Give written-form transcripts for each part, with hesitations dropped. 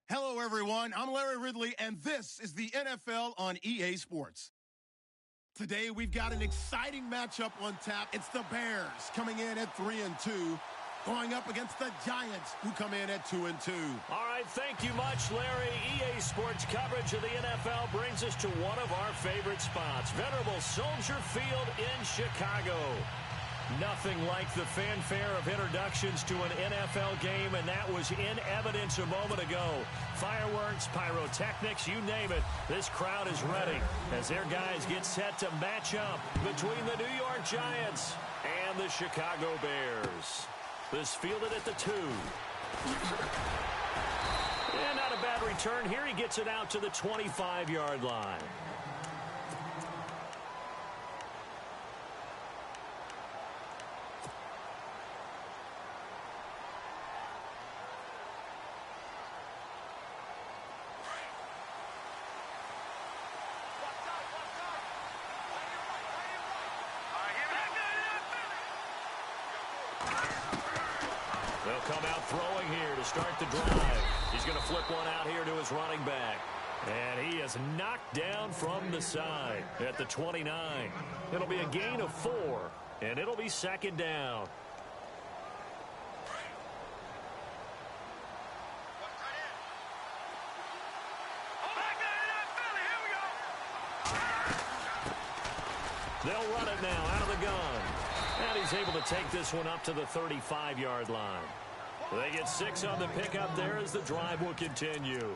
Hello, everyone. I'm Larry Ridley, and this is the NFL on EA Sports. Today, we've got an exciting matchup on tap. It's the Bears coming in at 3-2, going up against the Giants, who come in at 2-2. All right, thank you much, Larry. EA Sports coverage of the NFL brings us to one of our favorite spots, venerable Soldier Field in Chicago. Nothing like the fanfare of introductions to an NFL game, and that was in evidence a moment ago. Fireworks, pyrotechnics, you name it. This crowd is ready as their guys get set to match up between the New York Giants and the Chicago Bears. This fielded at the 2. And not a bad return here. He gets it out to the 25-yard line. They'll come out throwing here to start the drive. He's going to flip one out here to his running back. And he is knocked down from the side at the 29. It'll be a gain of 4, and it'll be second down. They'll run it now out of the gun. And he's able to take this one up to the 35-yard line. They get 6 on the pickup there as the drive will continue.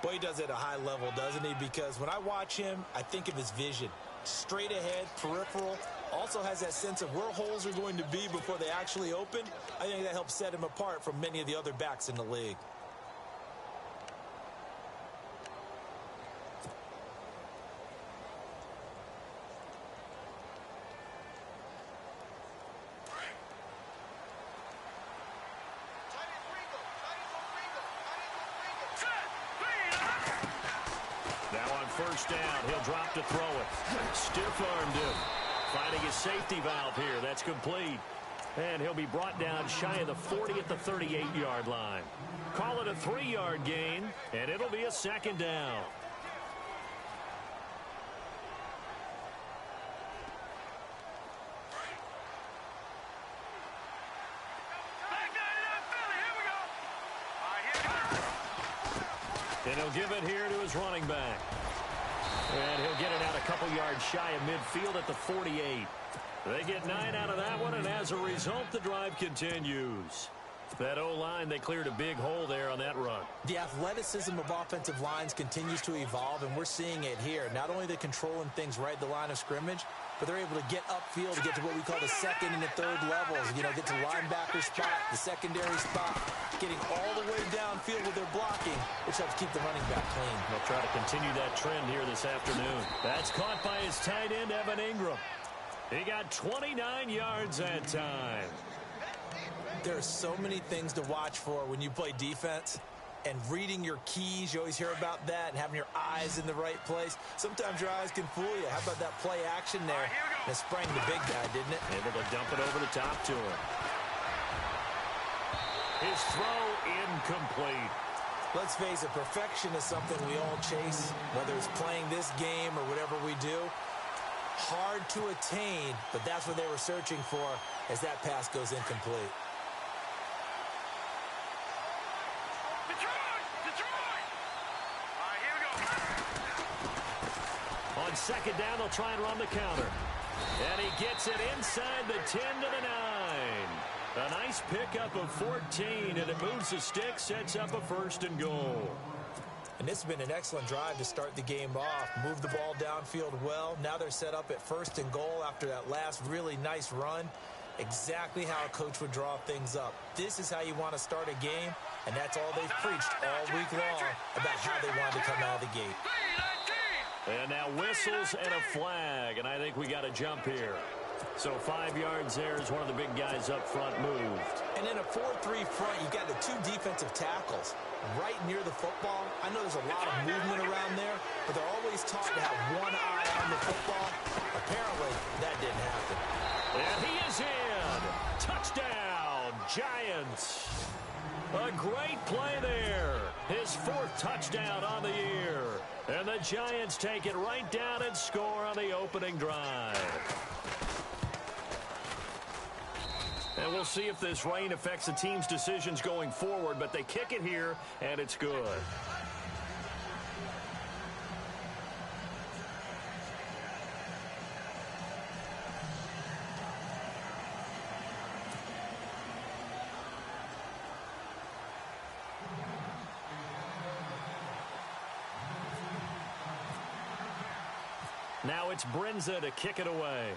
Boy, he does it at a high level, doesn't he? Because when I watch him, I think of his vision. Straight ahead, peripheral. Also has that sense of where holes are going to be before they actually open. I think that helps set him apart from many of the other backs in the league. First down. He'll drop to throw it. Stiff-armed him. Finding his safety valve here. That's complete. And he'll be brought down shy of the 40 at the 38-yard line. Call it a 3-yard gain, and it'll be a second down. And he'll give it here to his running back. And he'll get it out a couple yards shy of midfield at the 48. They get 9 out of that one, and as a result, the drive continues. That O-line, they cleared a big hole there on that run. The athleticism of offensive lines continues to evolve, and we're seeing it here. Not only they're controlling things right at the line of scrimmage, but they're able to get upfield to get to what we call the second and the third levels. You know, get to linebacker spot, the secondary spot, getting all the way downfield with their blocking, which helps keep the running back clean. They'll try to continue that trend here this afternoon. That's caught by his tight end, Evan Ingram. He got 29 yards that time. There are so many things to watch for when you play defense. And reading your keys, you always hear about that, and having your eyes in the right place. Sometimes your eyes can fool you. How about that play action there? It sprang the big guy, didn't it? Able to dump it over the top to him. His throw incomplete. Let's face it, perfection is something we all chase, whether it's playing this game or whatever we do. Hard to attain, but that's what they were searching for as that pass goes incomplete. On second down, they'll try and run the counter. And he gets it inside the 10 to the 9. A nice pickup of 14, and it moves the stick, sets up a 1st and goal. And this has been an excellent drive to start the game off. Move the ball downfield well. Now they're set up at 1st and goal after that last really nice run. Exactly how a coach would draw things up. This is how you want to start a game, and that's all they've preached all week long about how they wanted to come out of the gate. And now whistles and a flag, and I think we got a jump here. So 5 yards there as one of the big guys up front moved. And in a 4-3 front, you've got the 2 defensive tackles right near the football. I know there's a lot of movement around there, but they're always taught to have one eye on the football. Apparently, that didn't happen. And he is in. Touchdown, Giants. A great play there. His 4th touchdown on the year. And the Giants take it right down and score on the opening drive. And we'll see if this rain affects the team's decisions going forward, but they kick it here, and it's good. Now it's Brinza to kick it away.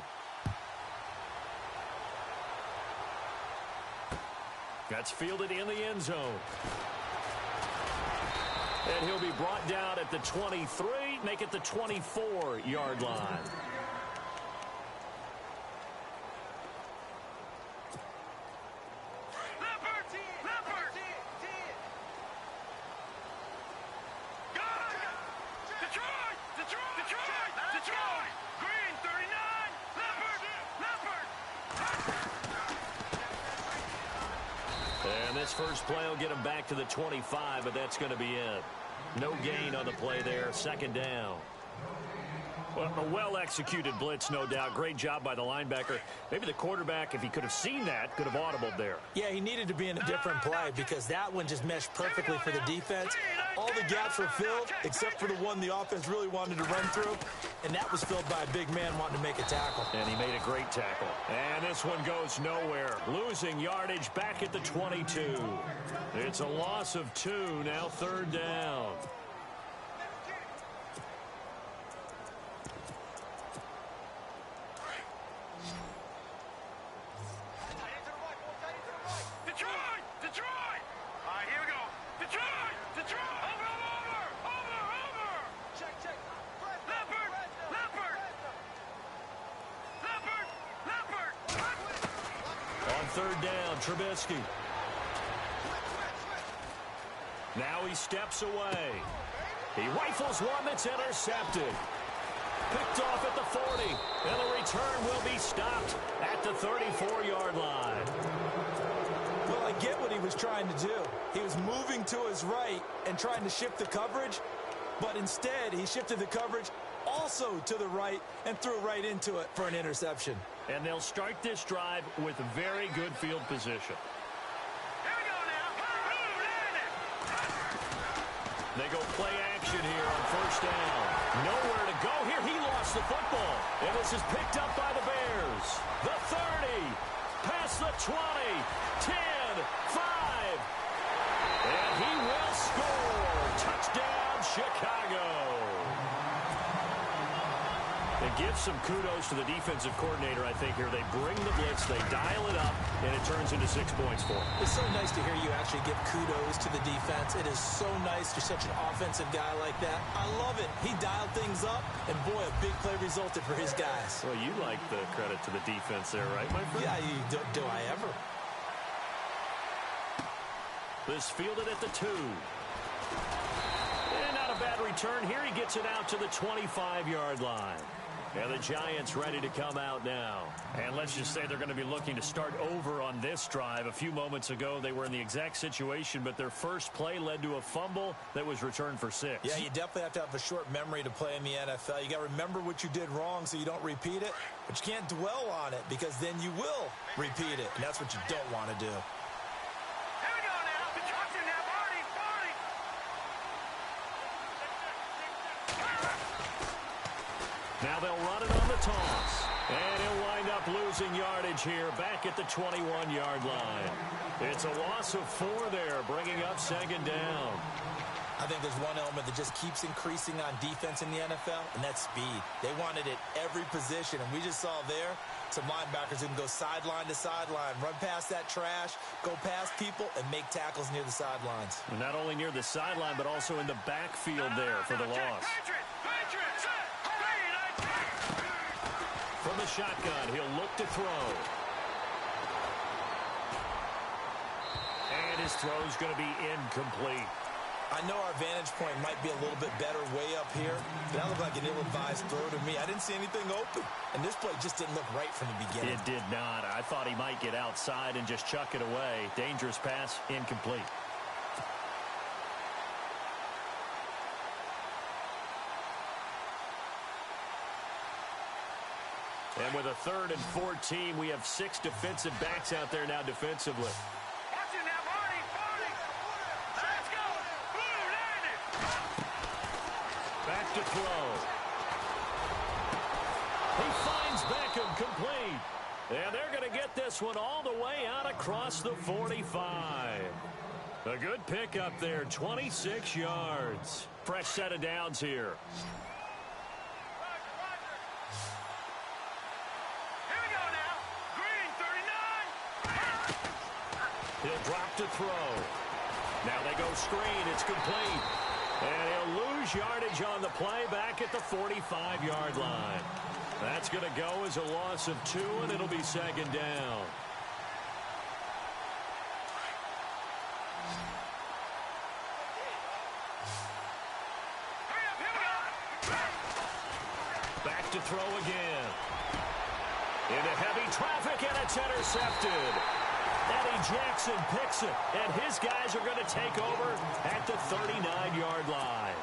That's fielded in the end zone. And he'll be brought down at the 23, make it the 24-yard line. First play will get him back to the 25, but that's going to be it. No gain on the play there. 2nd down. Well, a well-executed blitz, no doubt. Great job by the linebacker. Maybe the quarterback, if he could have seen that, could have audibled there. Yeah, he needed to be in a different play because that one just meshed perfectly for the defense. All the gaps were filled except for the one the offense really wanted to run through, and that was filled by a big man wanting to make a tackle. And he made a great tackle. And this one goes nowhere. Losing yardage back at the 22. It's a loss of 2, now 3rd down. Trubisky. Now he steps away. He rifles one that's intercepted. Picked off at the 40. And the return will be stopped at the 34-yard line. Well, I get what he was trying to do. He was moving to his right and trying to shift the coverage, but instead he shifted the coverage also to the right and threw right into it for an interception. And they'll start this drive with very good field position. Here we go now. They go play action here on 1st down. Nowhere to go here. He lost the football. And this is picked up by the Bears. The 30. Past the 20. 10. 5. And he will score. Touchdown, Chicago. It gives some kudos to the defensive coordinator, I think, here. They bring the blitz, they dial it up, and it turns into 6 points for them. It's so nice to hear you actually give kudos to the defense. It is so nice. You're such an offensive guy like that. I love it. He dialed things up, and boy, a big play resulted for his guys. Well, you like the credit to the defense there, right, my friend? Yeah, do I ever? This fielded at the 2. And not a bad return here. He gets it out to the 25-yard line. And the Giants ready to come out now. And let's just say they're going to be looking to start over on this drive. A few moments ago, they were in the exact situation, but their first play led to a fumble that was returned for 6. Yeah, you definitely have to have a short memory to play in the NFL. You got to remember what you did wrong so you don't repeat it. But you can't dwell on it because then you will repeat it. And that's what you don't want to do. Now they'll run it on the toss. And he'll wind up losing yardage here back at the 21-yard line. It's a loss of 4 there, bringing up 2nd down. I think there's one element that just keeps increasing on defense in the NFL, and that's speed. They want it at every position, and we just saw there some linebackers who can go sideline to sideline, run past that trash, go past people, and make tackles near the sidelines. And not only near the sideline, but also in the backfield there for the loss. From the shotgun, he'll look to throw. And his throw's going to be incomplete. I know our vantage point might be a little bit better way up here, but that looked like an ill-advised throw to me. I didn't see anything open, and this play just didn't look right from the beginning. It did not. I thought he might get outside and just chuck it away. Dangerous pass, incomplete. And with a 3rd and 14, we have 6 defensive backs out there now defensively. Watch it now, Barney. Let's go. Back to throw. He finds Beckham complete. And they're going to get this one all the way out across the 45. A good pickup there, 26 yards. Fresh set of downs here. He'll drop to throw. Now they go screen. It's complete. And he'll lose yardage on the play back at the 45-yard line. That's going to go as a loss of 2, and it'll be 2nd down. Back to throw again. Into heavy traffic, and it's intercepted. Eddie Jackson picks it, and his guys are going to take over at the 39-yard line.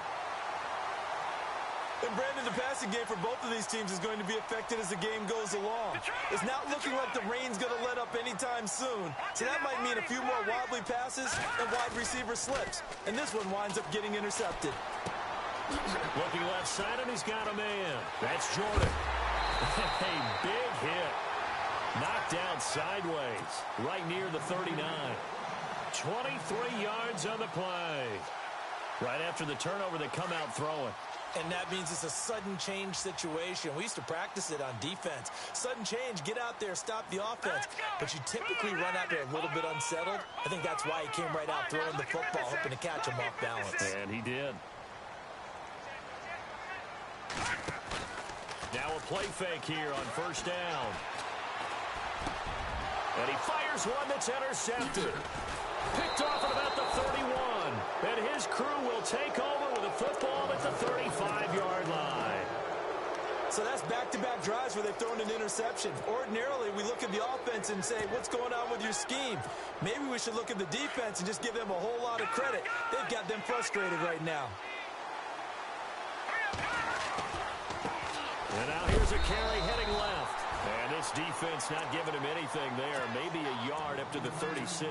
And Brandon, the passing game for both of these teams is going to be affected as the game goes along. It's not looking like the rain's going to let up anytime soon. So that might mean a few more wobbly passes and wide receiver slips. And this one winds up getting intercepted. Looking left side, and he's got a man. That's Jordan. A big hit. Knocked down sideways, right near the 39. 23 yards on the play. Right after the turnover, they come out throwing. And that means it's a sudden change situation. We used to practice it on defense. Sudden change, get out there, stop the offense. But you typically run out there a little bit unsettled. I think that's why he came right out throwing the football, hoping to catch him off balance. And he did. Now a play fake here on 1st down. And he fires one that's intercepted. Picked off at about the 31. And his crew will take over with a football at the 35-yard line. So that's back-to-back drives where they've thrown an interception. Ordinarily, we look at the offense and say, what's going on with your scheme? Maybe we should look at the defense and just give them a whole lot of credit. They've got them frustrated right now. And now here's a carry heading left. And this defense not giving him anything there. Maybe a yard up to the 36.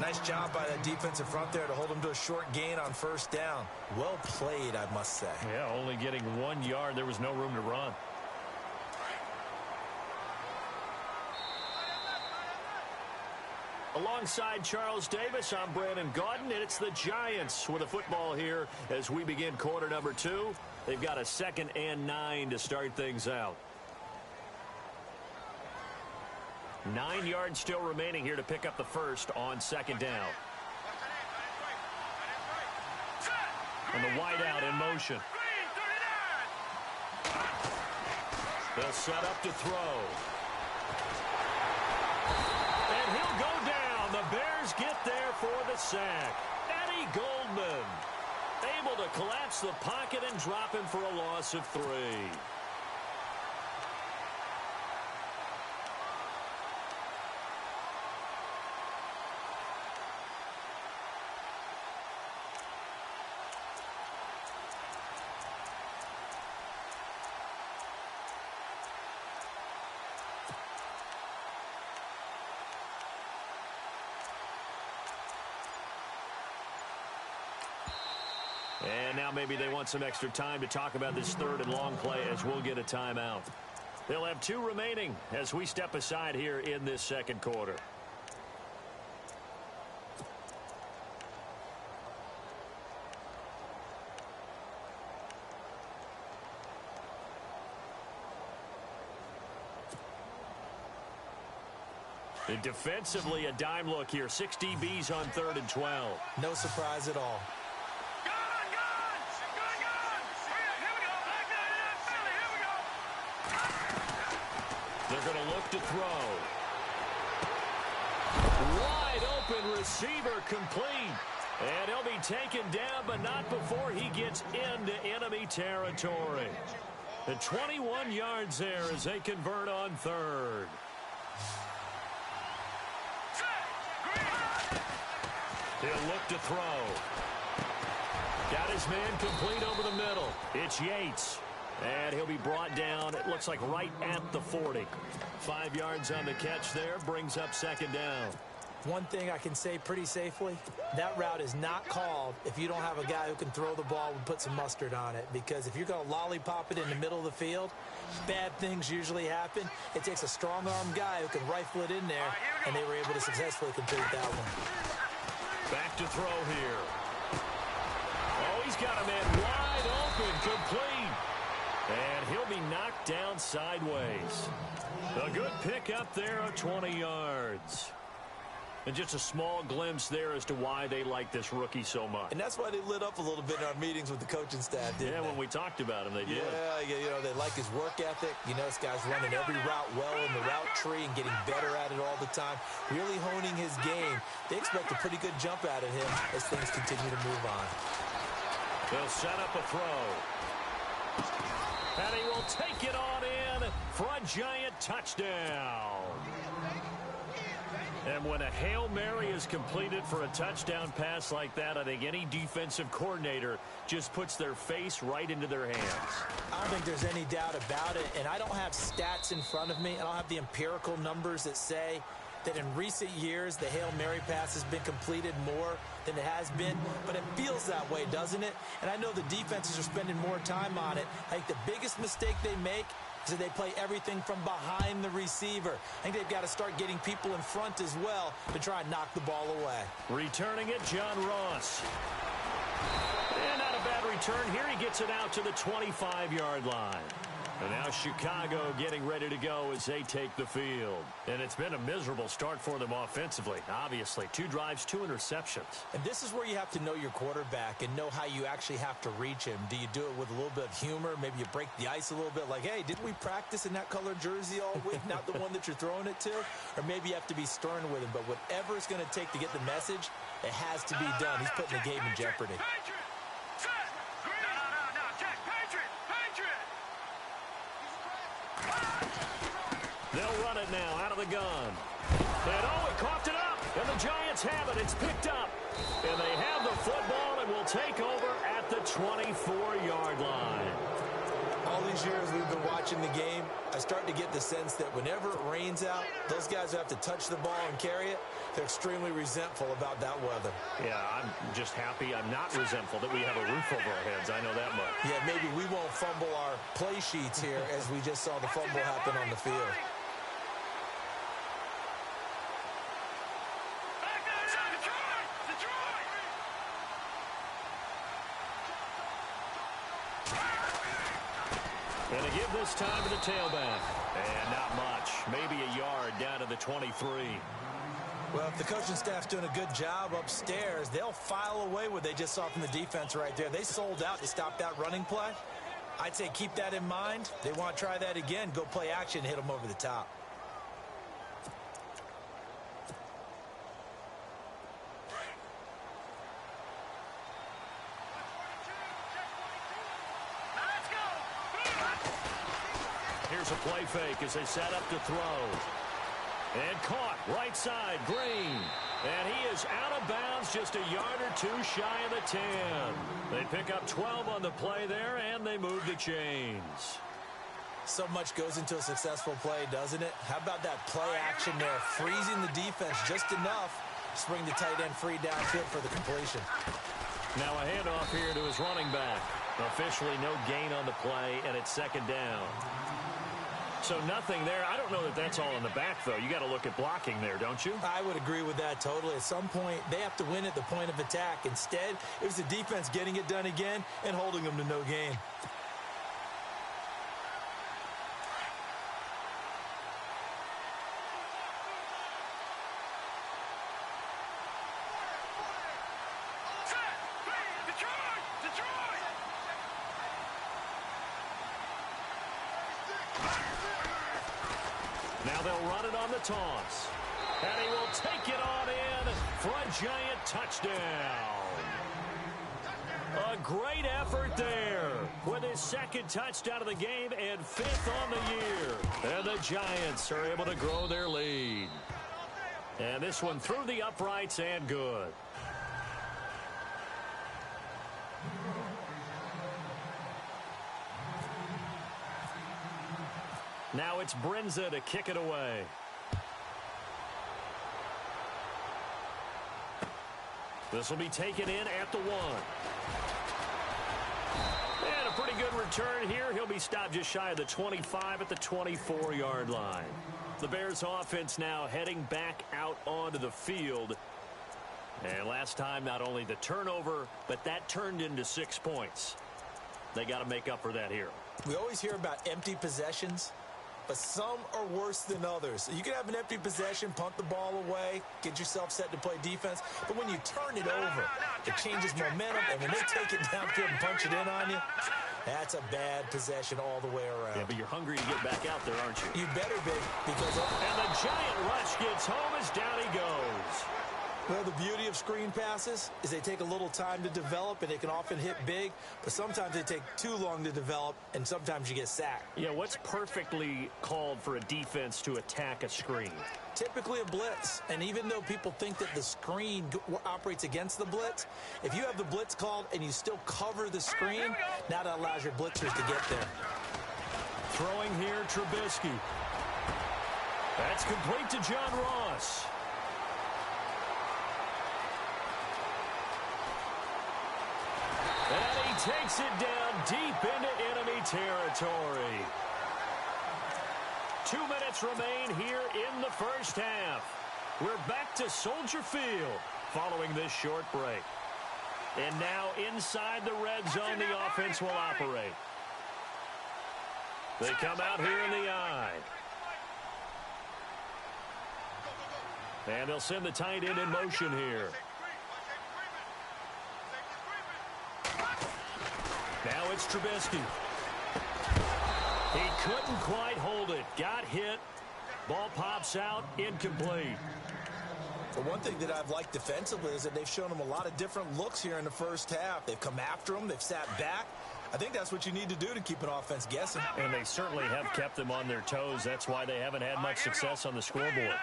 Nice job by that defensive front there to hold him to a short gain on 1st down. Well played, I must say. Yeah, only getting 1 yard. There was no room to run. Alongside Charles Davis, I'm Brandon Gaudin, and it's the Giants with a football here as we begin quarter number 2. They've got a 2nd and 9 to start things out. 9 yards still remaining here to pick up the first on 2nd down. And the wide out in motion. They'll set up to throw. And he'll go down. The Bears get there for the sack. Eddie Goldman able to collapse the pocket and drop him for a loss of 3. And now maybe they want some extra time to talk about this 3rd and long play as we'll get a timeout. They'll have 2 remaining as we step aside here in this 2nd quarter. And defensively, a dime look here. 6 DBs on 3rd and 12. No surprise at all. They're going to look to throw. Wide open receiver complete. And he'll be taken down, but not before he gets into enemy territory. The 21 yards there as they convert on third. He'll look to throw. Got his man complete over the middle. It's Yates. And he'll be brought down, it looks like right at the 40. 5 yards on the catch there, brings up second down. One thing I can say pretty safely, that route is not called if you don't have a guy who can throw the ball and put some mustard on it. Because if you're going to lollipop it in the middle of the field, bad things usually happen. It takes a strong-arm guy who can rifle it in there, and they were able to successfully complete that one. Back to throw here. Oh, he's got a man wide open, complete. And he'll be knocked down sideways. A good pickup there of 20 yards. And just a small glimpse there as to why they like this rookie so much. And that's why they lit up a little bit in our meetings with the coaching staff, didn't they? Yeah, when we talked about him, they did. Yeah, you know, they like his work ethic. You know, this guy's running every route well in the route tree and getting better at it all the time, really honing his game. They expect a pretty good jump out of him as things continue to move on. They'll set up a throw. And he will take it on in for a giant touchdown. And when a Hail Mary is completed for a touchdown pass like that, I think any defensive coordinator just puts their face right into their hands. I don't think there's any doubt about it, and I don't have stats in front of me. I don't have the empirical numbers that say that in recent years the Hail Mary pass has been completed more than it has been, but it feels that way, doesn't it? And I know the defenses are spending more time on it. I think the biggest mistake they make is that they play everything from behind the receiver. I think they've got to start getting people in front as well to try and knock the ball away. Returning it, John Ross. And not a bad return. Here he gets it out to the 25-yard line. And now Chicago getting ready to go as they take the field. And it's been a miserable start for them offensively, obviously. 2 drives, 2 interceptions. And this is where you have to know your quarterback and know how you actually have to reach him. Do you do it with a little bit of humor? Maybe you break the ice a little bit like, hey, didn't we practice in that color jersey all week? Not the one that you're throwing it to? Or maybe you have to be stern with him. But whatever it's going to take to get the message, it has to be done. He's putting the game in jeopardy. They'll run it now out of the gun. And oh, he coughed it up. And the Giants have it. It's picked up. And they have the football and will take over at the 24-yard line. All these years we've been watching the game, I start to get the sense that whenever it rains out, those guys who have to touch the ball and carry it, they're extremely resentful about that weather. Yeah, I'm just happy I'm not resentful that we have a roof over our heads. I know that much. Yeah, maybe we won't fumble our play sheets here as we just saw the fumble happen on the field. And to give this time to the tailback. And not much. Maybe a yard down to the 23. Well, if the coaching staff's doing a good job upstairs, they'll file away what they just saw from the defense right there. They sold out to stop that running play. I'd say keep that in mind. They want to try that again. Go play action, hit them over the top. Here's a play fake as they set up to throw. And caught right side, Green. And he is out of bounds just a yard or 2 shy of the 10. They pick up 12 on the play there, and they move the chains. So much goes into a successful play, doesn't it? How about that play action there, freezing the defense just enough to bring the tight end free downfield for the completion. Now a handoff here to his running back. Officially no gain on the play, and it's second down. So nothing there. I don't know that that's all in the back, though. You got to look at blocking there, don't you? I would agree with that totally. At some point, they have to win at the point of attack. Instead, it was the defense getting it done again and holding them to no gain. Now they'll run it on the toss. And he will take it on in for a giant touchdown. A great effort there with his second touchdown of the game and 5th on the year. And the Giants are able to grow their lead. And this one through the uprights and good. Now it's Brinza to kick it away. This will be taken in at the 1. And a pretty good return here. He'll be stopped just shy of the 25 at the 24-yard line. The Bears offense now heading back out onto the field. And last time, not only the turnover, but that turned into 6 points. They got to make up for that here. We always hear about empty possessions, but some are worse than others. You can have an empty possession, punt the ball away, get yourself set to play defense, but when you turn it over, it changes momentum, and when they take it downfield and punch it in on you, that's a bad possession all the way around. Yeah, but you're hungry to get back out there, aren't you? You better be, because... And the giant rush gets home as down he goes. Well, the beauty of screen passes is they take a little time to develop, and they can often hit big, but sometimes they take too long to develop, and sometimes you get sacked. Yeah, what's perfectly called for a defense to attack a screen? Typically a blitz, and even though people think that the screen operates against the blitz, if you have the blitz called and you still cover the screen, now that allows your blitzers to get there. Throwing here, Trubisky. That's complete to John Ross. And he takes it down deep into enemy territory. 2 minutes remain here in the first half. We're back to Soldier Field following this short break. And now inside the red zone, the offense will operate. They come out here in the I. And they'll send the tight end in motion here. Now it's Trubisky. He couldn't quite hold it. Got hit. Ball pops out. Incomplete. The one thing that I've liked defensively is that they've shown them a lot of different looks here in the first half. They've come after them. They've sat back. I think that's what you need to do to keep an offense guessing. And they certainly have kept them on their toes. That's why they haven't had much success on the scoreboard.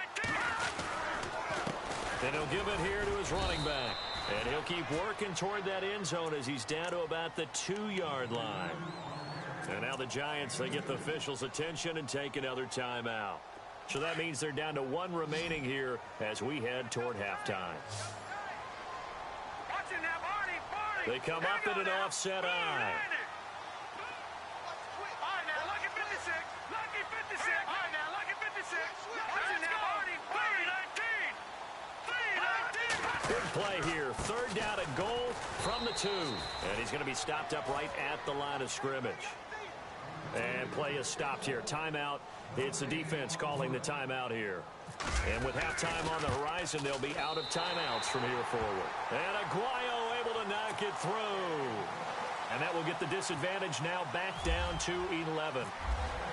And he'll give it here to his running back. And he'll keep working toward that end zone as he's down to about the 2-yard line. And now the Giants, they get the officials' attention and take another timeout. So that means they're down to 1 remaining here as we head toward halftime. They come up in an offset I. Big play here. 3rd down and goal from the 2. And he's going to be stopped up right at the line of scrimmage. And play is stopped here. Timeout. It's the defense calling the timeout here. And with halftime on the horizon, they'll be out of timeouts from here forward. And Aguayo able to knock it through. And that will get the disadvantage now back down to 11.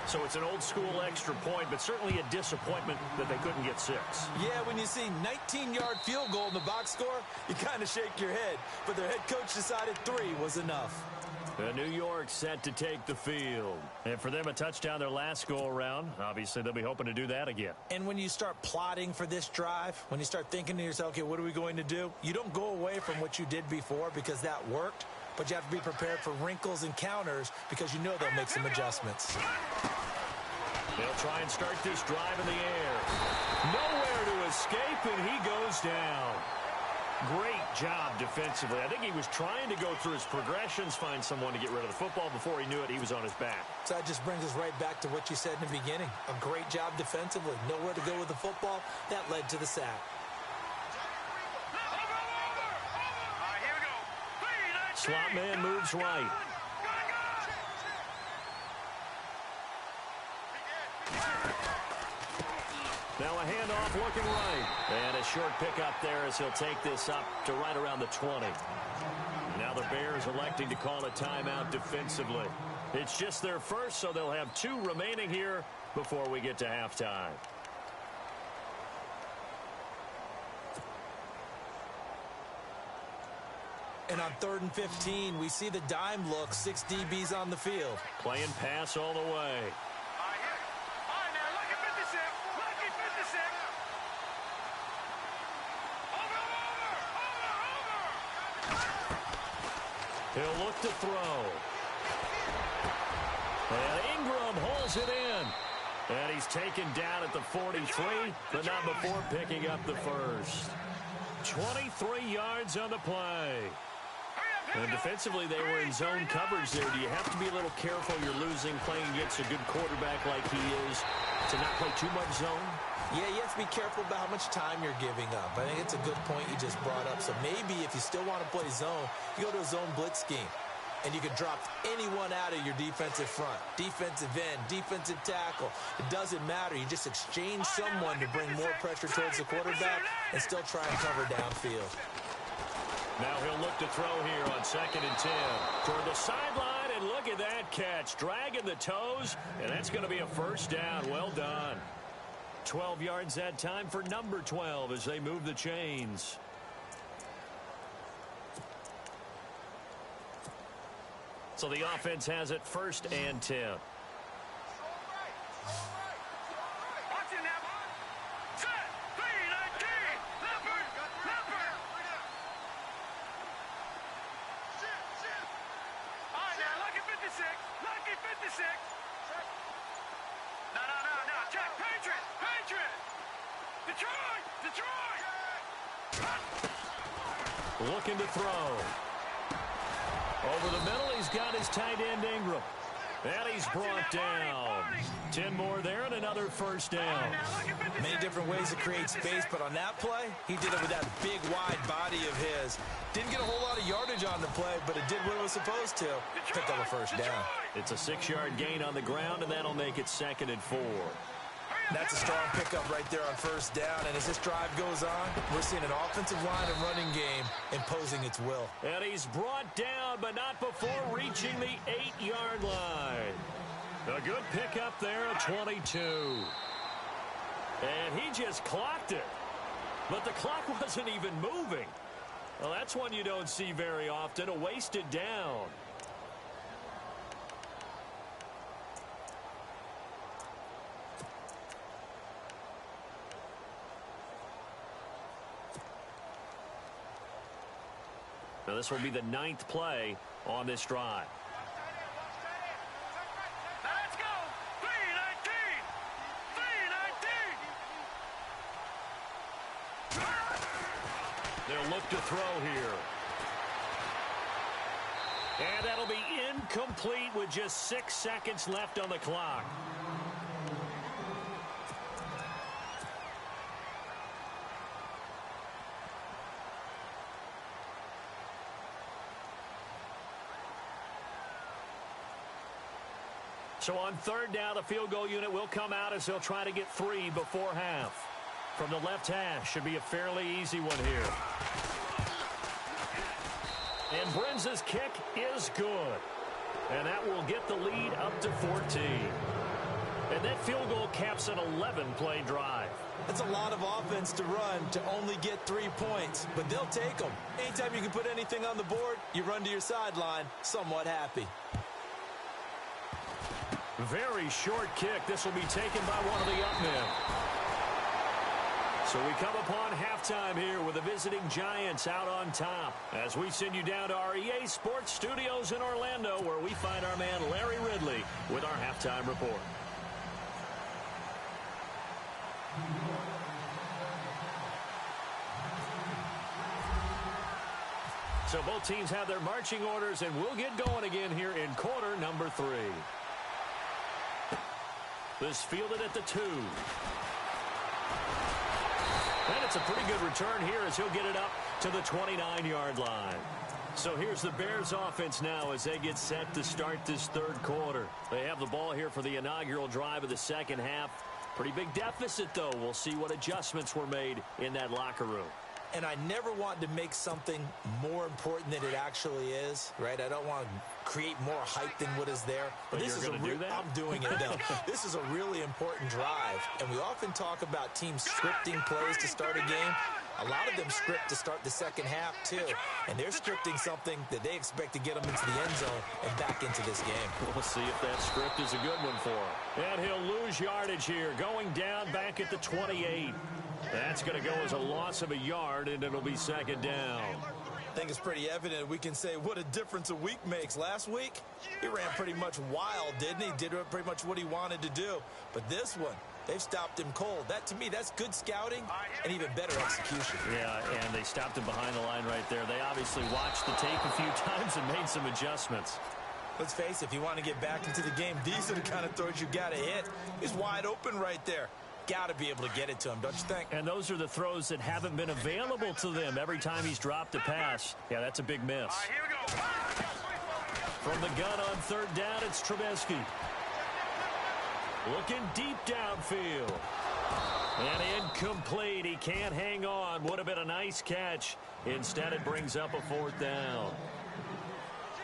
So it's an old-school extra point, but certainly a disappointment that they couldn't get 6. Yeah, when you see 19-yard field goal in the box score, you kind of shake your head. But their head coach decided 3 was enough. New York set to take the field. And for them, a touchdown their last go-around. Obviously, they'll be hoping to do that again. And when you start plotting for this drive, when you start thinking to yourself, okay, what are we going to do? You don't go away from what you did before because that worked. But you have to be prepared for wrinkles and counters because you know they'll make some adjustments. They'll try and start this drive in the air. Nowhere to escape, and he goes down. Great job defensively. I think he was trying to go through his progressions, find someone to get rid of the football. Before he knew it, he was on his back. So that just brings us right back to what you said in the beginning. A great job defensively. Nowhere to go with the football. That led to the sack. Slot man moves right. Now a handoff looking right. And a short pickup there as he'll take this up to right around the 20. Now the Bears electing to call a timeout defensively. It's just their first, so they'll have 2 remaining here before we get to halftime. And on 3rd and 15, we see the dime look, 6 DBs on the field. Playing pass all the way. All right, now, lucky 56. Lucky 56. Over. He'll look to throw. And Ingram holds it in. And he's taken down at the 43, but not before picking up the first. 23 yards on the play. And defensively, they were in zone coverage there. Do you have to be a little careful? You're losing, playing against a good quarterback like he is, to not play too much zone? Yeah, you have to be careful about how much time you're giving up. I think it's a good point you just brought up. So maybe if you still want to play zone, you go to a zone blitz scheme. And you can drop anyone out of your defensive front. Defensive end, defensive tackle. It doesn't matter. You just exchange someone to bring more pressure towards the quarterback and still try and cover downfield. Now he'll look to throw here on 2nd and 10. Toward the sideline, and look at that catch. Dragging the toes, and that's going to be a first down. Well done. 12 yards that time for number 12 as they move the chains. So the offense has it 1st and 10. Watch it now. Set. 3-19. Leopard. All right, now, lucky 56. Lucky 56. No. Check. Patriot. Detroit. Looking to throw. Over the middle, he's got his tight end, Ingram. And he's brought down. 10 more there and another first down. Many different ways to create space, but on that play, he did it with that big, wide body of his. Didn't get a whole lot of yardage on the play, but it did what it was supposed to. Picked up a first down. It's a 6-yard gain on the ground, and that'll make it 2nd and 4. That's a strong pickup right there on first down. And as this drive goes on, we're seeing an offensive line and running game imposing its will. And he's brought down, but not before reaching the 8-yard line. A good pickup there at 22. And he just clocked it. But the clock wasn't even moving. Well, that's one you don't see very often, a wasted down. Now this will be the 9th play on this drive. Let's go. 3-19. They'll look to throw here. And that'll be incomplete with just 6 seconds left on the clock. So on 3rd down, the field goal unit will come out as they'll try to get 3 before half. From the left hash, should be a fairly easy one here. And Brenza's kick is good. And that will get the lead up to 14. And that field goal caps an 11-play drive. That's a lot of offense to run to only get 3 points, but they'll take them. Anytime you can put anything on the board, you run to your sideline somewhat happy. Very short kick. This will be taken by one of the up men. So we come upon halftime here with the visiting Giants out on top as we send you down to our EA Sports Studios in Orlando where we find our man Larry Ridley with our halftime report. So both teams have their marching orders and we'll get going again here in quarter number 3. This fielded at the 2. And it's a pretty good return here as he'll get it up to the 29-yard line. So here's the Bears offense now as they get set to start this 3rd quarter. They have the ball here for the inaugural drive of the 2nd half. Pretty big deficit, though. We'll see what adjustments were made in that locker room. And I never want to make something more important than it actually is, right? I don't want to create more hype than what is there. But this is I'm doing it, though. This is a really important drive. And we often talk about teams scripting plays to start a game. A lot of them script to start the second half, too. And they're scripting something that they expect to get them into the end zone and back into this game. We'll see if that script is a good one for him. And he'll lose yardage here, going down back at the 28. That's going to go as a loss of a yard, and it'll be second down. I think it's pretty evident we can say what a difference a week makes. Last week, he ran pretty much wild, didn't he? Did pretty much what he wanted to do. But this one, they've stopped him cold. That, to me, that's good scouting and even better execution. Yeah, and they stopped him behind the line right there. They obviously watched the tape a few times and made some adjustments. Let's face it, if you want to get back into the game, these are the kind of throws you got to hit. He's wide open right there. Got to be able to get it to him, don't you think? And those are the throws that haven't been available to them every time he's dropped a pass. Yeah, that's a big miss. Here we go. From the gun on third down, it's Trubisky. Looking deep downfield. And incomplete. He can't hang on. Would have been a nice catch. Instead, it brings up a fourth down.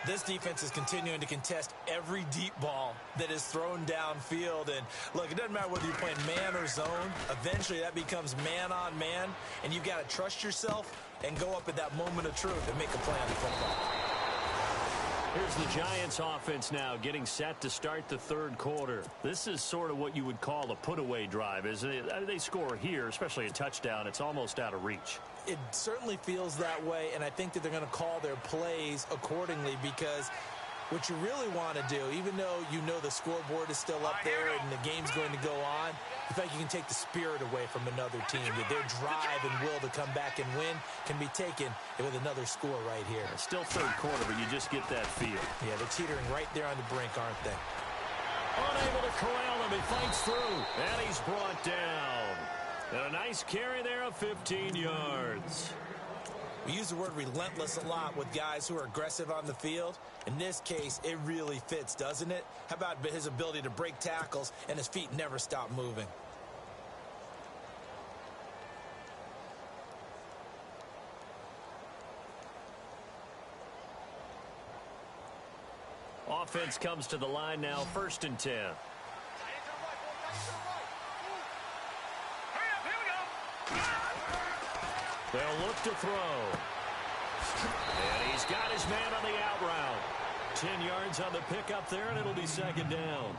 This defense is continuing to contest every deep ball that is thrown downfield. And, look, it doesn't matter whether you're playing man or zone. Eventually, that becomes man on man. And you've got to trust yourself and go up at that moment of truth and make a play on the football. Here's the Giants offense now getting set to start the third quarter. This is sort of what you would call a put-away drive, isn't it? They score here, especially a touchdown. It's almost out of reach. It certainly feels that way, and I think that they're going to call their plays accordingly because what you really want to do, even though you know the scoreboard is still up there and the game's going to go on, I think you can take the spirit away from another team. That their drive and will to come back and win can be taken with another score right here. It's still third quarter, but you just get that feel. Yeah, they're teetering right there on the brink, aren't they? Unable to corral him. He fights through, and he's brought down. And a nice carry there of 15 yards. We use the word relentless a lot with guys who are aggressive on the field. In this case, it really fits, doesn't it? How about his ability to break tackles and his feet never stop moving? Offense comes to the line now, 1st and 10. They'll look to throw. And he's got his man on the out route. 10 yards on the pickup there, and it'll be second down.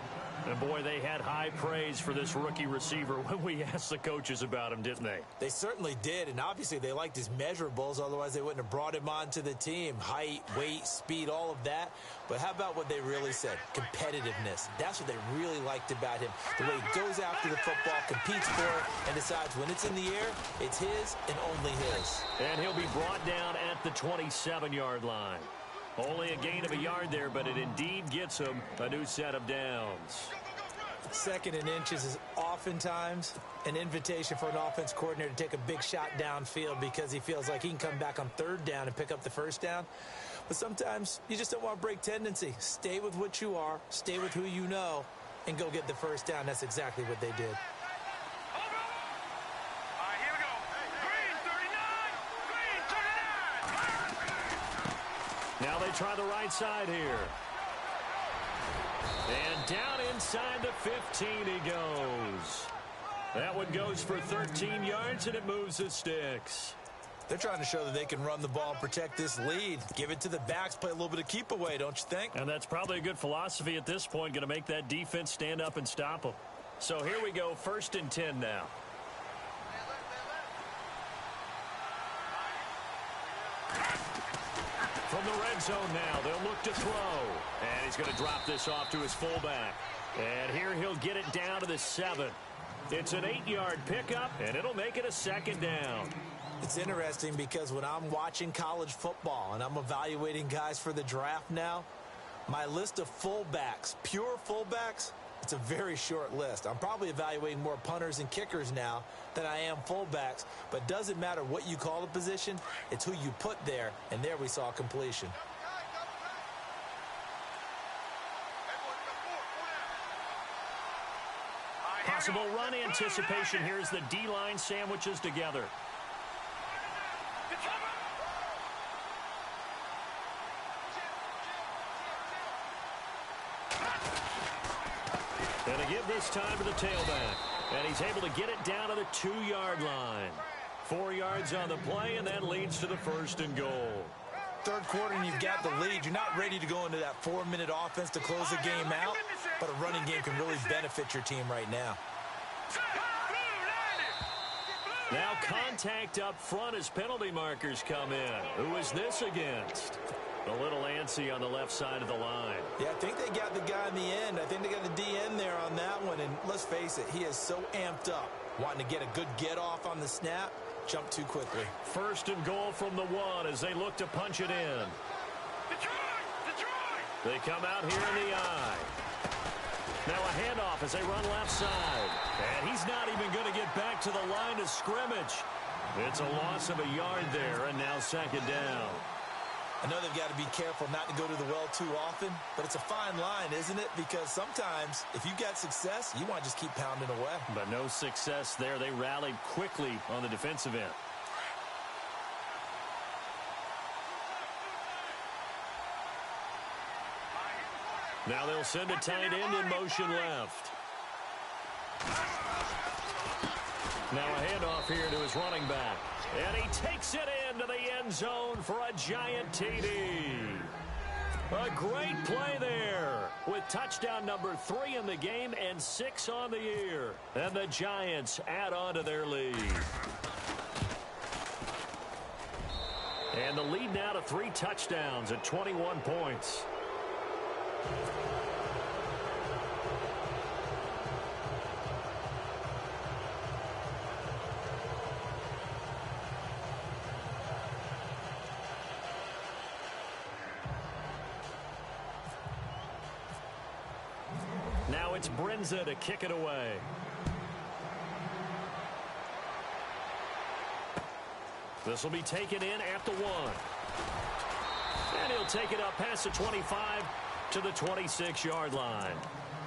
And, boy, they had high praise for this rookie receiver when we asked the coaches about him, didn't they? They certainly did, and obviously they liked his measurables. Otherwise, they wouldn't have brought him onto the team. Height, weight, speed, all of that. But how about what they really said? Competitiveness. That's what they really liked about him. The way he goes after the football, competes for it, and decides when it's in the air, it's his and only his. And he'll be brought down at the 27-yard line. Only a gain of a yard there, but it indeed gets him a new set of downs. 2nd and inches is oftentimes an invitation for an offense coordinator to take a big shot downfield because he feels like he can come back on 3rd down and pick up the 1st down. But sometimes you just don't want to break tendency. Stay with what you are, stay with who you know, and go get the 1st down. That's exactly what they did. Here we go. Green 39. Now they try the right side here. And down inside the 15 he goes. That one goes for 13 yards, and it moves the sticks. They're trying to show that they can run the ball and protect this lead. Give it to the backs, play a little bit of keep away, don't you think? And that's probably a good philosophy at this point, going to make that defense stand up and stop them. So here we go, 1st and 10 now. From the red zone now, they'll look to throw. And he's going to drop this off to his fullback. And here he'll get it down to the 7. It's an 8-yard pickup, and it'll make it a 2nd down. It's interesting because when I'm watching college football and I'm evaluating guys for the draft now, my list of fullbacks, pure fullbacks, it's a very short list. I'm probably evaluating more punters and kickers now than I am fullbacks, but it doesn't matter what you call the position, it's who you put there, and there we saw completion. Possible run anticipation. Here's the D-line sandwiches together. And a give this time to the tailback. And he's able to get it down to the 2-yard line. 4 yards on the play, and that leads to the 1st and goal. Third quarter, and you've got the lead. You're not ready to go into that 4-minute offense to close the game out, but a running game can really benefit your team right now. Now contact up front as penalty markers come in. Who is this against? A little antsy on the left side of the line. Yeah, I think they got the guy in the end. I think they got the DN there on that one, and let's face it, he is so amped up, wanting to get a good get-off on the snap. Jump too quickly. 1st and goal from the 1 as they look to punch it in. Detroit! They come out here in the I. Now a handoff as they run left side. And he's not even going to get back to the line of scrimmage. It's a loss of a yard there, and now 2nd down. I know they've got to be careful not to go to the well too often, but it's a fine line, isn't it? Because sometimes, if you've got success, you want to just keep pounding away. But no success there. They rallied quickly on the defensive end. Now they'll send a tight end in motion left. Now a handoff here to his running back. And he takes it into the end zone for a giant TD. A great play there with touchdown number 3 in the game and 6 on the year. And the Giants add on to their lead. And the lead now to 3 touchdowns at 21 points. Now it's Brinza to kick it away. This will be taken in at the 1. And he'll take it up past the 25 to the 26-yard line.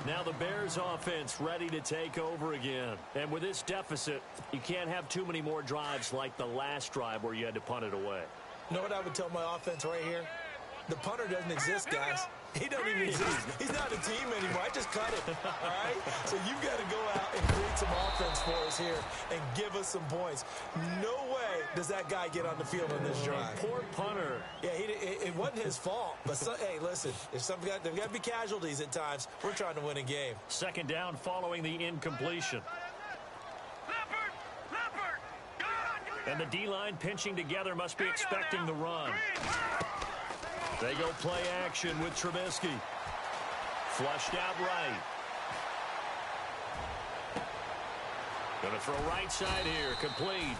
Now the Bears offense ready to take over again. And with this deficit, you can't have too many more drives like the last drive where you had to punt it away. You know what I would tell my offense right here? The punter doesn't exist, guys. He doesn't even exist. He's not a team anymore. I just cut it, all right? So you've got to go out and create some offense for us here and give us some points. No way does that guy get on the field on this drive. Poor punter. Yeah, it wasn't his fault. But, hey, listen, there's got to be casualties at times. We're trying to win a game. 2nd down following the incompletion. And the D-line pinching together must be expecting the run. They go play action with Trubisky. Flushed out right. Going to throw right side here. Complete.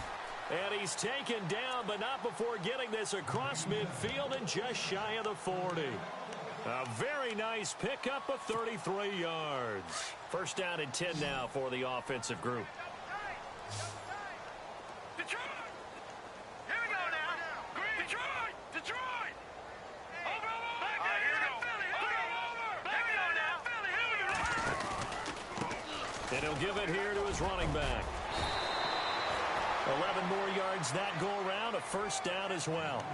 And he's taken down, but not before getting this across midfield and just shy of the 40. A very nice pickup of 33 yards. 1st down and 10 now for the offensive group. And he'll give it here to his running back. 11 more yards that go around, a 1st down as well.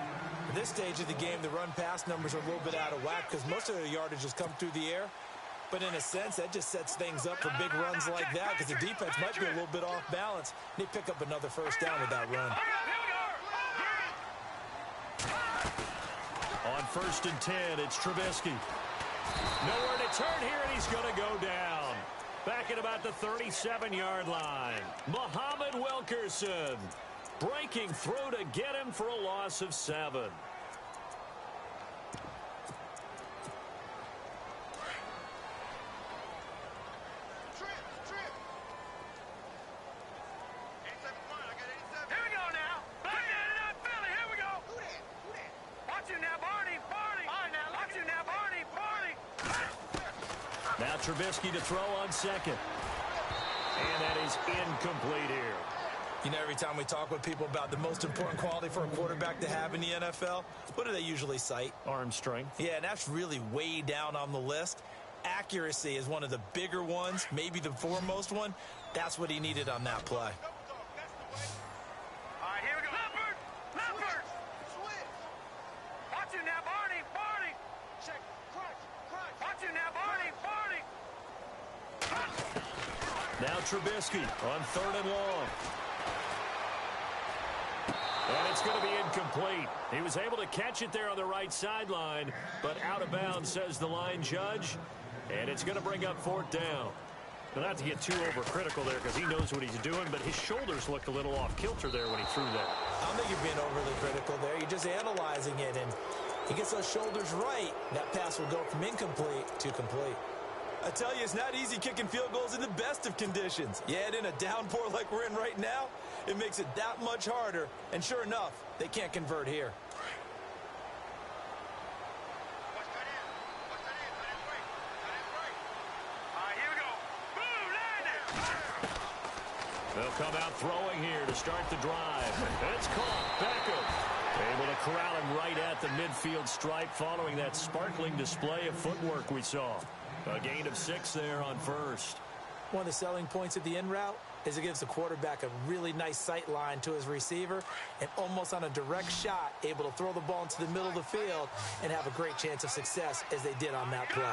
At this stage of the game, the run-pass numbers are a little bit out of whack because most of the yardage has come through the air. But in a sense, that just sets things up for big runs like that because the defense might be a little bit off balance. They pick up another 1st down with that run. On 1st and 10, it's Trubisky. Nowhere to turn here, and he's going to go down. Back at about the 37-yard line. Muhammad Wilkerson breaking through to get him for a loss of 7. Now Trubisky to throw on 2nd. And that is incomplete here. You know, every time we talk with people about the most important quality for a quarterback to have in the NFL, what do they usually cite? Arm strength. Yeah, and that's really way down on the list. Accuracy is one of the bigger ones, maybe the foremost one. That's what he needed on that play. All right, here we go. Leopard! Switch! Watch it now, Barney! Check, crunch! Watch it now, Barney! Now Trubisky on 3rd and long. And it's going to be incomplete. He was able to catch it there on the right sideline, but out of bounds, says the line judge. And it's going to bring up 4th down. But not to get too overcritical there because he knows what he's doing, but his shoulders looked a little off kilter there when he threw that. I don't think you're being overly critical there. You're just analyzing it, and he gets those shoulders right. That pass will go from incomplete to complete. I tell you, it's not easy kicking field goals in the best of conditions. You add in a downpour like we're in right now, it makes it that much harder. And sure enough, they can't convert here. They'll come out throwing here to start the drive. It's caught. Beckham able to corral him right at the midfield stripe following that sparkling display of footwork we saw. A gain of 6 there on first. One of the selling points of the in route is it gives the quarterback a really nice sight line to his receiver and almost on a direct shot able to throw the ball into the middle of the field and have a great chance of success as they did on that play.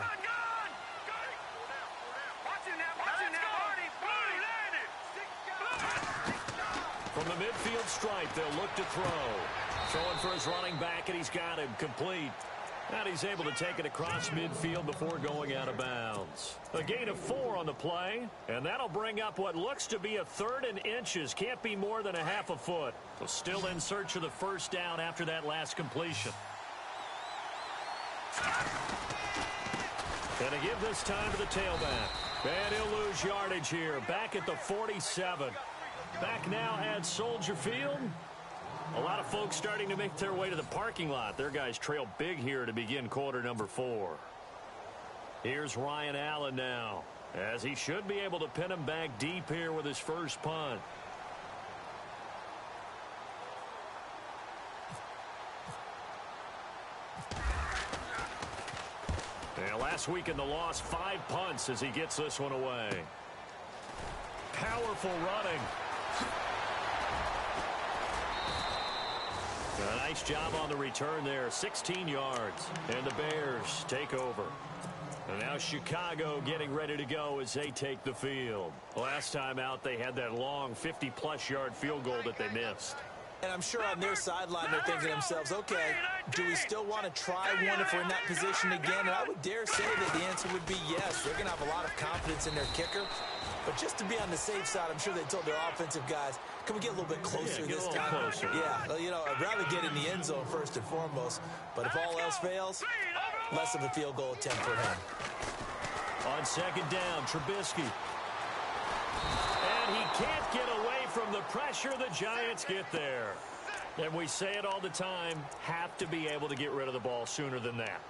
From the midfield stripe, they'll look to throw. Throwing for his running back, and he's got him complete. And he's able to take it across midfield before going out of bounds. A gain of 4 on the play, and that'll bring up what looks to be a 3rd and inches. Can't be more than a half a foot. So still in search of the 1st down after that last completion. Gonna give this time to the tailback. And he'll lose yardage here. Back at the 47. Back now at Soldier Field. A lot of folks starting to make their way to the parking lot. Their guys trail big here to begin quarter number 4. Here's Ryan Allen now, as he should be able to pin him back deep here with his first punt. And last week in the loss, 5 punts as he gets this one away. Powerful running. A nice job on the return there, 16 yards, and the Bears take over. And now Chicago getting ready to go as they take the field. Last time out, they had that long 50-plus yard field goal that they missed. And I'm sure on their sideline they're thinking to themselves, okay, do we still want to try one if we're in that position again? And I would dare say that the answer would be yes. They're going to have a lot of confidence in their kicker. But just to be on the safe side, I'm sure they told their offensive guys, can we get a little bit closer this time? Closer. Yeah, you know, I'd rather get in the end zone first and foremost. But if all else fails, less of a field goal attempt for him. On 2nd down, Trubisky. And he can't get away from the pressure. The Giants get there. And we say it all the time, have to be able to get rid of the ball sooner than that.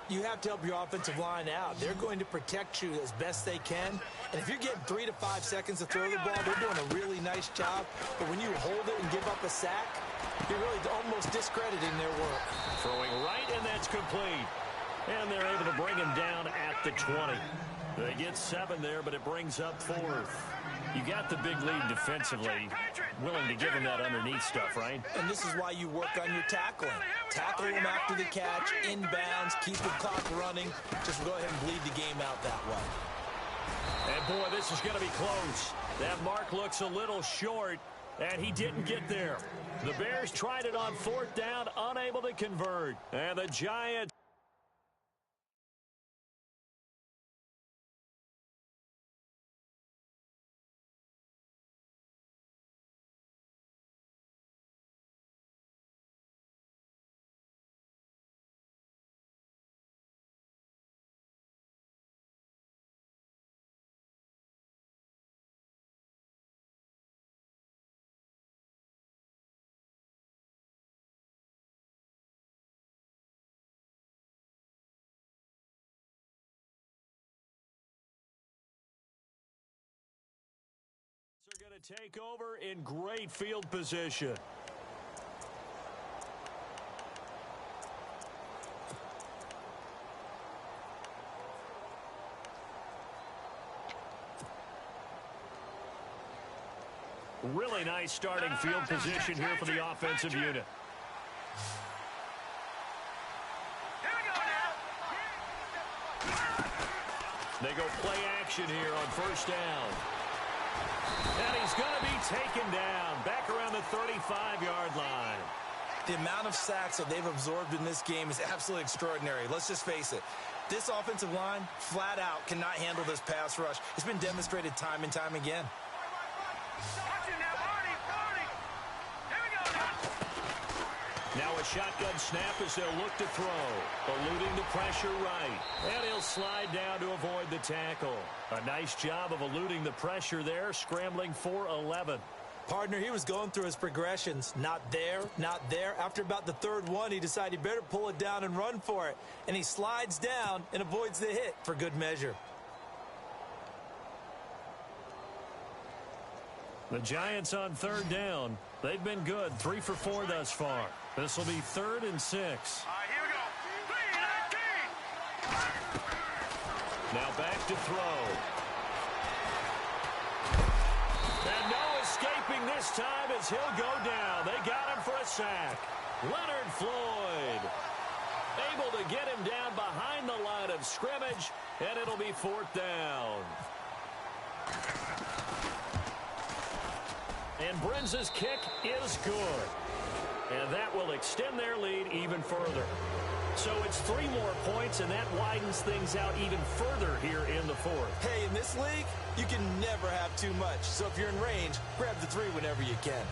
You have to help your offensive line out. They're going to protect you as best they can. And if you're getting 3 to 5 seconds to throw the ball, they're doing a really nice job. But when you hold it and give up a sack, you're really almost discrediting their work. Throwing right, and that's complete. And they're able to bring him down at the 20. They get 7 there, but it brings up 4th. You got the big lead defensively, willing to give him that underneath stuff, right? And this is why you work on your tackling. Tackle him after the catch, inbounds, keep the clock running. Just go ahead and bleed the game out that way. And, boy, this is going to be close. That mark looks a little short, and he didn't get there. The Bears tried it on 4th down, unable to convert. And the Giants. Are going to take over in great field position. Really nice starting field position here for the offensive unit. They go play action here on 1st down. And he's going to be taken down back around the 35-yard line. The amount of sacks that they've absorbed in this game is absolutely extraordinary. Let's just face it. This offensive line, flat out, cannot handle this pass rush. It's been demonstrated time and time again. Now a shotgun snap as they'll look to throw. Eluding the pressure right. And he'll slide down to avoid the tackle. A nice job of eluding the pressure there, scrambling for 11. Partner, he was going through his progressions. Not there, not there. After about the third one, he decided he better pull it down and run for it. And he slides down and avoids the hit for good measure. The Giants on third down. They've been good, 3 for 4 thus far. This will be 3rd and 6. All right, here we go. 3-19. Now back to throw. And no escaping this time as he'll go down. They got him for a sack. Leonard Floyd able to get him down behind the line of scrimmage, and it'll be 4th down. And Brinz's kick is good. And that will extend their lead even further. So it's 3 more points, and that widens things out even further here in the 4th. Hey, in this league, you can never have too much. So if you're in range, grab the 3 whenever you can.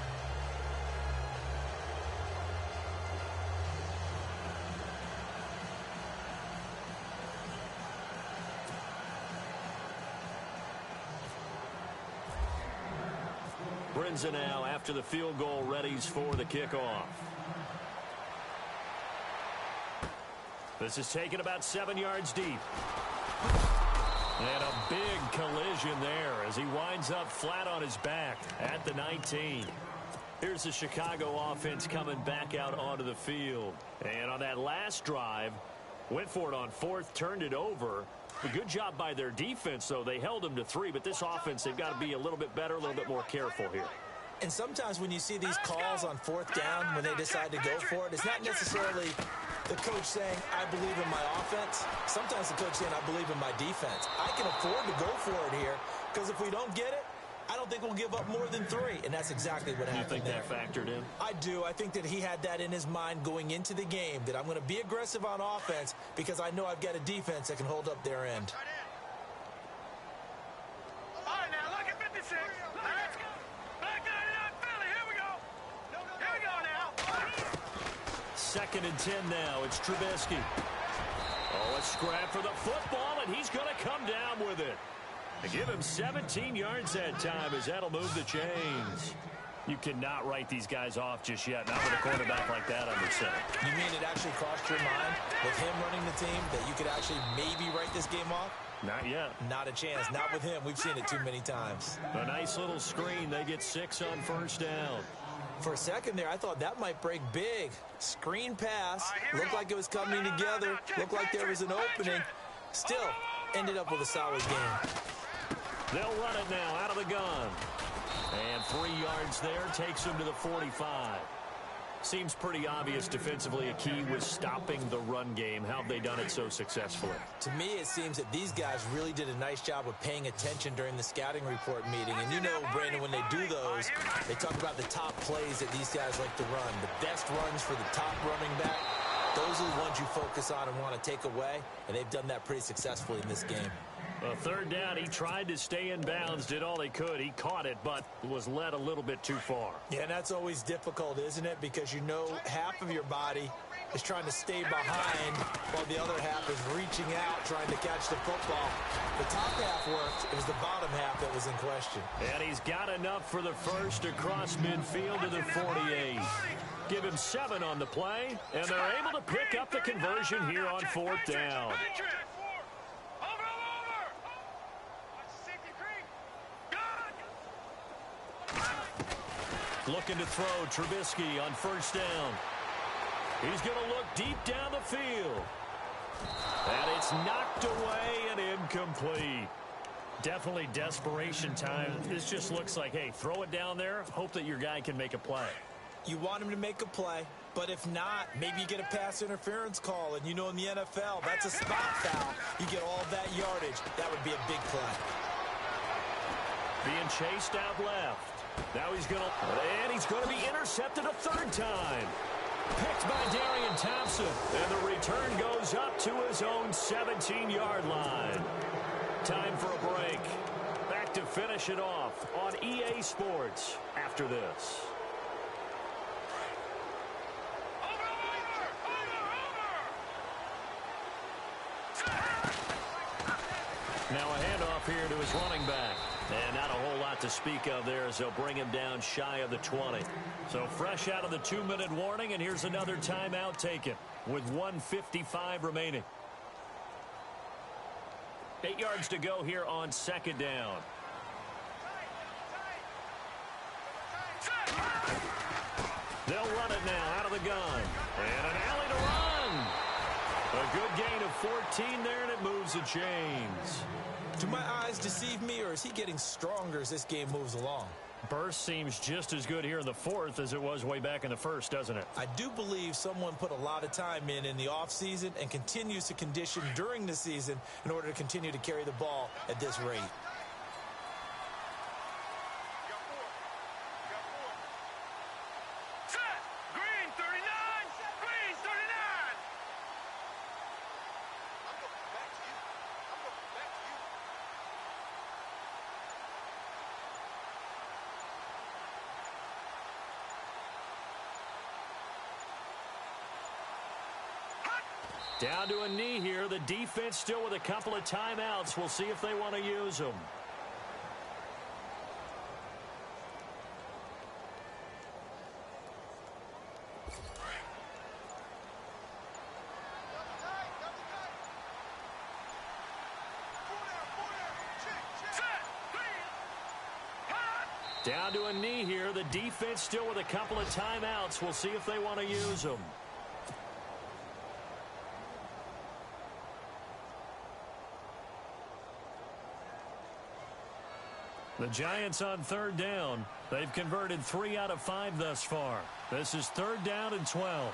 Brinza now after the field goal readies for the kickoff. This is taken about 7 yards deep. And a big collision there as he winds up flat on his back at the 19. Here's the Chicago offense coming back out onto the field. And on that last drive, went for it on 4th, turned it over. A good job by their defense, though. They held them to 3, but this offense, they've got to be a little bit better, a little bit more careful here. And sometimes when you see these calls on 4th down, when they decide to go for it, it's not necessarily the coach saying, I believe in my offense. Sometimes the coach saying, I believe in my defense. I can afford to go for it here, because if we don't get it, I don't think we'll give up more than 3, and that's exactly what happened. You think that factored in? I do. I think that he had that in his mind going into the game, that I'm going to be aggressive on offense because I know I've got a defense that can hold up their end. All right, now look at 56. Let's go. Back out of Philly. Here we go. Here we go now. 2nd and 10 now. It's Trubisky. Oh, a scrap for the football, and he's going to come down with it. They give him 17 yards that time as that'll move the chains. You cannot write these guys off just yet, not with a quarterback like that under center. You mean it actually crossed your mind with him running the team that you could actually maybe write this game off? Not yet. Not a chance. Not with him. We've seen it too many times. A nice little screen. They get 6 on 1st down. For a second there, I thought that might break big. Screen pass. Looked like it was coming together. Looked like there was an opening. Still, ended up with a solid game. They'll run it now out of the gun. And 3 yards there takes him to the 45. Seems pretty obvious defensively a key was stopping the run game. How have they done it so successfully? To me, it seems that these guys really did a nice job of paying attention during the scouting report meeting. And you know, Brandon, when they do those, they talk about the top plays that these guys like to run. The best runs for the top running back. Those are the ones you focus on and want to take away. And they've done that pretty successfully in this game. 3rd down, he tried to stay in bounds, did all he could. He caught it, but was led a little bit too far. Yeah, and that's always difficult, isn't it? Because you know half of your body is trying to stay behind while the other half is reaching out, trying to catch the football. The top half worked. It was the bottom half that was in question. And he's got enough for the first across midfield to the 48. Give him 7 on the play, and they're able to pick up the conversion here on 4th down. Looking to throw Trubisky on 1st down. He's going to look deep down the field. And it's knocked away and incomplete. Definitely desperation time. This just looks like, hey, throw it down there, hope that your guy can make a play. You want him to make a play, but if not, maybe you get a pass interference call. And you know in the NFL, that's a spot foul. You get all that yardage. That would be a big play. Being chased out left. Now he's going to be intercepted a third time. Picked by Darian Thompson. And the return goes up to his own 17-yard line. Time for a break. Back to finish it off on EA Sports after this. Now a handoff here to his running back. And not a whole lot to speak of there as they'll bring him down shy of the 20. So fresh out of the 2-minute warning, and here's another timeout taken with 1:55 remaining. 8 yards to go here on second down. They'll run it now out of the gun. And an alley to run. A good gain of 14 there, and it moves the chains. Do my eyes deceive me, or is he getting stronger as this game moves along? Burst seems just as good here in the fourth as it was way back in the first, doesn't it? I do believe someone put a lot of time in the offseason and continues to condition during the season in order to continue to carry the ball at this rate. Down to a knee here. The defense still with a couple of timeouts. We'll see if they want to use them. Down to a knee here. The defense still with a couple of timeouts. We'll see if they want to use them. The Giants on third down. They've converted 3 out of 5 thus far. This is 3rd down and 12.